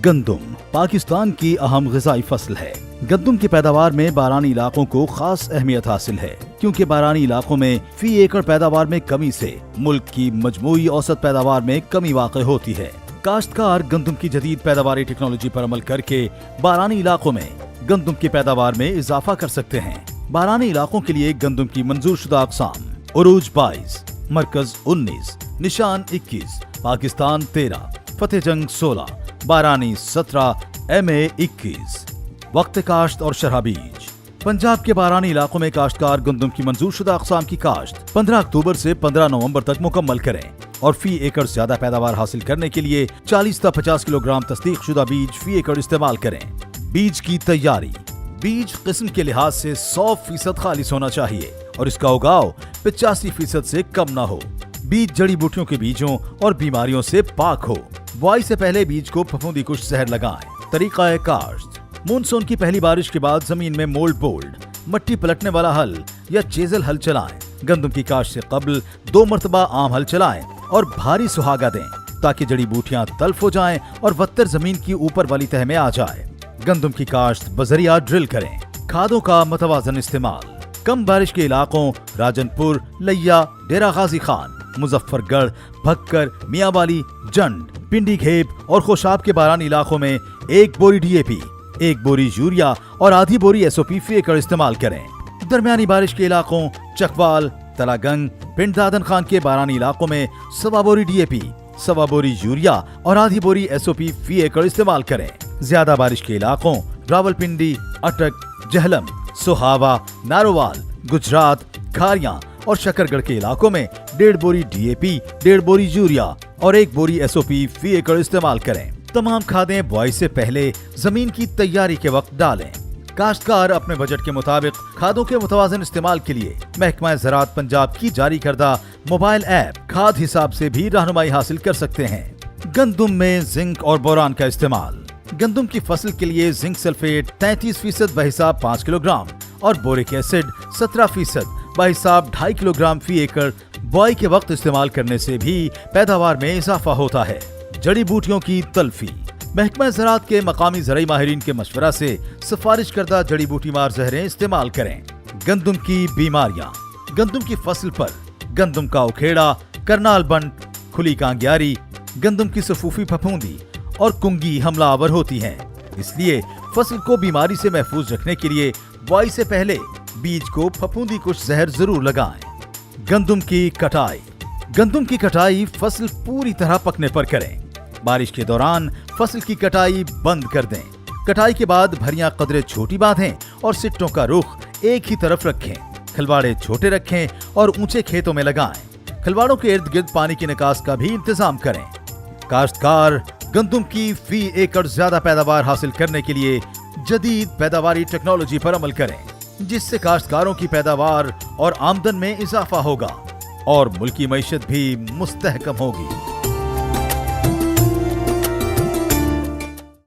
गंदम पाकिस्तान की अहम ग़िज़ाई फसल है। गंदम की पैदावार में बारानी इलाकों को खास अहमियत हासिल है, क्योंकि बारानी इलाकों में फी एकड़ पैदावार में कमी से मुल्क की मजमूई औसत पैदावार में कमी वाक़ होती है। काश्तकार गंदम की जदीद पैदावारी टेक्नोलॉजी पर अमल करके बारानी इलाकों में गंदम की पैदावार में इजाफा कर सकते हैं। बारानी इलाकों के लिए गंदम की मंजूर शुदा अक़साम: उरूज 22, मरकज 19, निशान 21, पाकिस्तान 13, फतेह जंग 16, बारानी 17, MA 21। वक्त काश्त और शरह बीज। पंजाब के बारानी इलाकों में काश्तकार गंदम की मंजूर शुदा अक़साम की काश्त 15 अक्टूबर से 15 नवंबर तक मुकम्मल करें और फी एकड़ ज्यादा पैदावार हासिल करने के लिए 40 से 50 किलोग्राम तस्दीक शुदा बीज फी एकड़ इस्तेमाल करें। बीज की तैयारी। बीज किस्म के लिहाज से 100% खालिस होना चाहिए और इसका उगाव 85% से कम न हो। बीज जड़ी बूटियों के बीजों और बीमारियों से पाक हो। बुआई से पहले बीज को फफूंदी कुश जहर लगाएं। तरीका काश्त। मानसून की पहली बारिश के बाद जमीन में मोल्ड बोल्ड मट्टी पलटने वाला हल या चेजल हल चलाएं। गंदम की काश्त से कबल 2 मरतबा आम हल चलाएं और भारी सुहागा दें ताकि जड़ी बूटियां तल्फ हो जाएं और वत्तर जमीन की ऊपर वाली तह में आ जाए। गंदम की काश्त बजरिया ड्रिल करें। खादों का मतवाजन इस्तेमाल। कम बारिश के इलाकों राजनपुर, लिया, डेरा गाजी खान, मुजफ्फरगढ़, भक्कर, मियांवाली, जंड, पिंडी घेप और खोशाब के बारानी इलाकों में 1 बोरी DAP, 1 बोरी यूरिया और आधी बोरी SOP फी एकड़ इस्तेमाल करें। दरमियानी बारिश के इलाकों चकवाल, तलागंग, पिंड दादन खान के बारानी इलाकों में 1.25 बोरी DAP, 1.25 बोरी यूरिया और आधी बोरी SOP फी एकड़ इस्तेमाल करें। ज्यादा बारिश के इलाकों रावलपिंडी, अटक, जहलम, सोहावा, नारोवाल, गुजरात, खारियां और शकरगढ़ के इलाकों में 1.5 बोरी DAP, 1.5 बोरी यूरिया और 1 बोरी SOP फी एकड़ इस्तेमाल करें। तमाम खादें बुआई से पहले जमीन की तैयारी के वक्त डालें। काश्तकार अपने बजट के मुताबिक खादों के मुतवाज़न इस्तेमाल के लिए महकमा ज़राअत पंजाब की जारी करदा मोबाइल ऐप खाद हिसाब से भी रहनुमाई हासिल कर सकते हैं। गंदम में जिंक और बोरान का इस्तेमाल। गंदम की फसल के लिए जिंक सल्फेट 33% बहिसाब 5 किलोग्राम और बोरिक एसिड 17% बहिसाब 2.5 किलोग्राम फी एकड़ बुआई के वक्त इस्तेमाल करने से भी पैदावार में इजाफा होता है। जड़ी बूटियों की तल्फी। महकमा ज़राअत के मकामी ज़राई माहिरीन के मशवरा से सिफारिश करदा जड़ी बूटी मार जहरें इस्तेमाल करें। गंदम की बीमारियां। गंदम की फसल पर गंदम का उखेड़ा, करनाल बंट, खुली कांग्यारी, गंदम की सफूफी फफूंदी और कुंगी हमलावर होती हैं। इसलिए फसल को बीमारी से महफूज रखने के लिए बुआई से पहले बीज को फफूंदी कुश जहर जरूर लगाएं। गंदम की कटाई। गंदम की कटाई फसल पूरी तरह पकने पर करें। बारिश के दौरान फसल की कटाई बंद कर दें। कटाई के बाद भरियां कदरे छोटी बांधें और सिट्टों का रुख एक ही तरफ रखें। खलवाड़े छोटे रखें और ऊंचे खेतों में लगाएं। खलवाड़ों के इर्द गिर्द पानी की निकास का भी इंतजाम करें। काश्तकार गंदम की फी एकड़ ज्यादा पैदावार हासिल करने के लिए जदीद पैदावारी टेक्नोलॉजी पर अमल करें, जिससे काश्तकारों की पैदावार और आमदन में इजाफा होगा और मुल्की मईशत भी मुस्तहकम होगी।